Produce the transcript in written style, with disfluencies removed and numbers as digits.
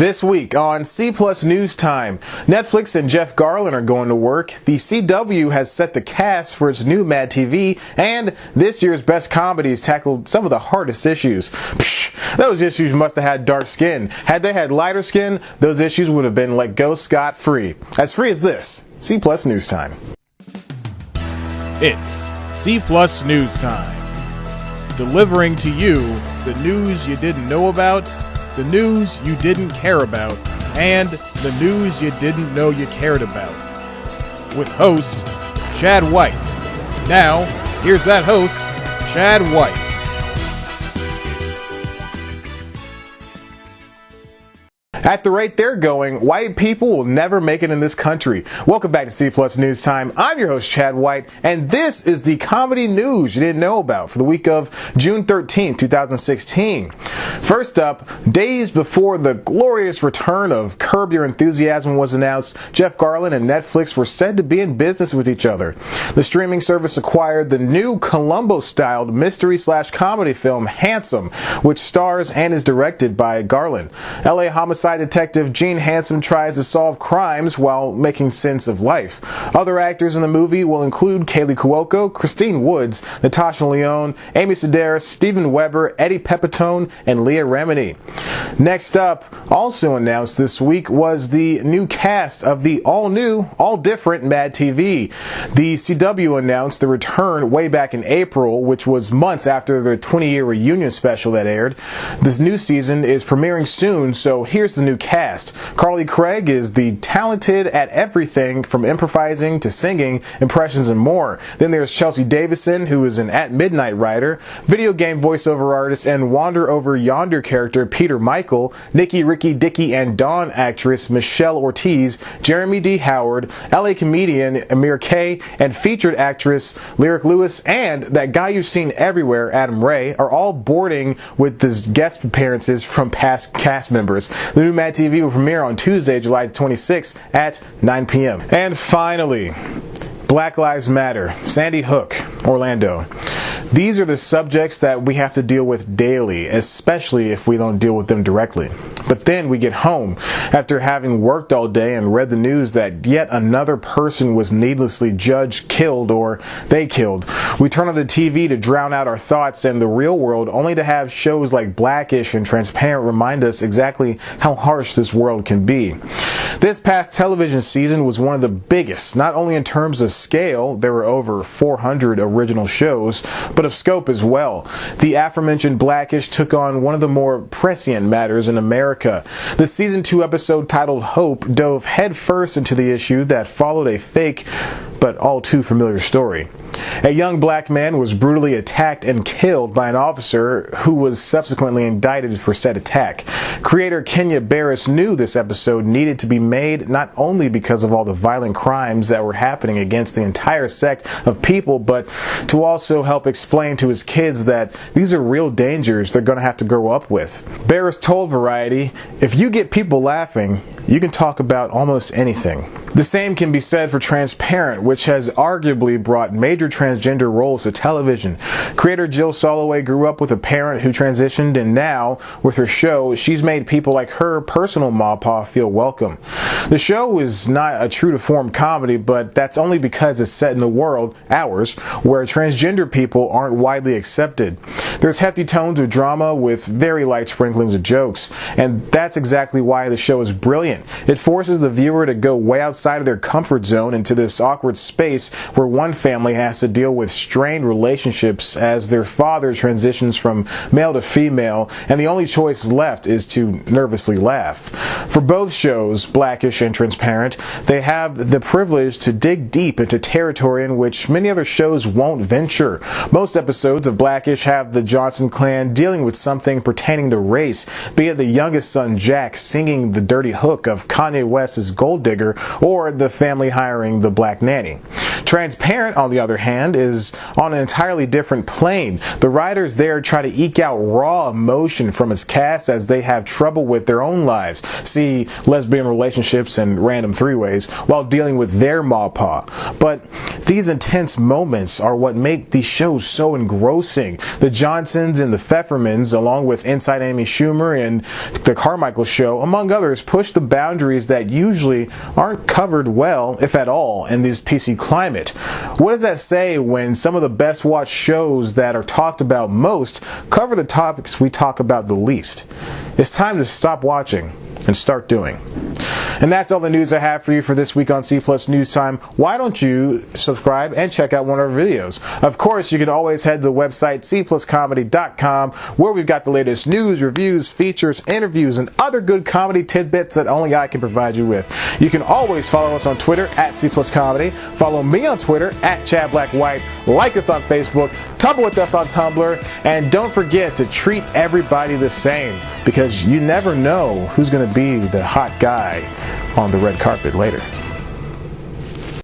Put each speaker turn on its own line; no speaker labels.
This week on C Plus News Time, Netflix and Jeff Garlin are going to work, the CW has set the cast for its new MADtv, and this year's best comedies tackled some of the hardest issues. Psh, those issues must have had dark skin. Had they had lighter skin, those issues would have been let go scot-free. As free as this, C Plus News Time.
It's C Plus News Time. Delivering to you the news you didn't know about, the news you didn't care about, and the news you didn't know you cared about. With host, Chad White. Now, here's that host, Chad White.
At the rate they're going, white people will never make it in this country. Welcome back to C Plus News Time. I'm your host, Chad White, and this is the comedy news you didn't know about for the week of June 13, 2016. First up, days before the glorious return of Curb Your Enthusiasm was announced, Jeff Garlin and Netflix were said to be in business with each other. The streaming service acquired the new Columbo-styled mystery/comedy film Handsome, which stars and is directed by Garlin. LA homicide detective Gene Handsome tries to solve crimes while making sense of life. Other actors in the movie will include Kaylee Cuoco, Christine Woods, Natasha Lyonne, Amy Sedaris, Steven Weber, Eddie Pepitone, and Leah Remini. Next up, also announced this week, was the new cast of the all-new, all-different MADtv. The CW announced the return way back in April, which was months after their 20-year reunion special that aired. This new season is premiering soon, so here's the new cast. Carly Craig is the talented at everything from improvising to singing, impressions, and more. Then there's Chelsea Davison, who is an At Midnight writer, video game voiceover artist, and Wander Over Yonder character Peter Michael, Nikki, Ricky, Dicky, and Dawn actress Michelle Ortiz, Jeremy D. Howard, LA comedian Amir K, and featured actress Lyric Lewis, and that guy you've seen everywhere, Adam Ray, are all boarding with the guest appearances from past cast members. The new MADtv will premiere on Tuesday, July 26th at 9 p.m. And finally, Black Lives Matter, Sandy Hook, Orlando. These are the subjects that we have to deal with daily, especially if we don't deal with them directly. But then we get home after having worked all day and read the news that yet another person was needlessly judged, killed, or they killed. We turn on the TV to drown out our thoughts and the real world, only to have shows like Blackish and Transparent remind us exactly how harsh this world can be. This past television season was one of the biggest, not only in terms of scale, there were over 400 original shows, but of scope as well. The aforementioned Blackish took on one of the more prescient matters in America. The season 2 episode titled Hope dove headfirst into the issue that followed a fake but all too familiar story. A young black man was brutally attacked and killed by an officer who was subsequently indicted for said attack. Creator Kenya Barris knew this episode needed to be made not only because of all the violent crimes that were happening against the entire sect of people, but to also help explain to his kids that these are real dangers they're going to have to grow up with. Barris told Variety, "If you get people laughing, you can talk about almost anything." The same can be said for Transparent, which has arguably brought major transgender roles to television. Creator Jill Soloway grew up with a parent who transitioned, and now, with her show, she's made people like her personal ma-pa feel welcome. The show is not a true-to-form comedy, but that's only because it's set in a world, ours, where transgender people aren't widely accepted. There's hefty tones of drama with very light sprinklings of jokes, and that's exactly why the show is brilliant. It forces the viewer to go way outside of their comfort zone into this awkward space where one family has to deal with strained relationships as their father transitions from male to female, and the only choice left is to nervously laugh. For both shows, Blackish and Transparent, they have the privilege to dig deep into territory in which many other shows won't venture. Most episodes of Blackish have the Johnson clan dealing with something pertaining to race, be it the youngest son Jack singing the dirty hook of Kanye West's Gold Digger, or the family hiring the black nanny. Transparent, on the other hand, is on an entirely different plane. The writers there try to eke out raw emotion from its cast as they have trouble with their own lives. See lesbian relationships and random three-ways while dealing with their maw-paw. But these intense moments are what make these shows so engrossing. The Johnsons and the Pfeffermans, along with Inside Amy Schumer and The Carmichael Show, among others, push the boundaries that usually aren't covered well, if at all, in this PC climate. What does that say when some of the best watched shows that are talked about most cover the topics we talk about the least? It's time to stop watching and start doing. And that's all the news I have for you for this week on C Plus News Time. Why don't you subscribe and check out one of our videos? Of course, you can always head to the website cpluscomedy.com, where we've got the latest news, reviews, features, interviews, and other good comedy tidbits that only I can provide you with. You can always follow us on Twitter at cpluscomedy, follow me on Twitter at ChadBlackWhite, like us on Facebook, tumble with us on Tumblr, and don't forget to treat everybody the same, because you never know who's going to be the hot guy on the red carpet later.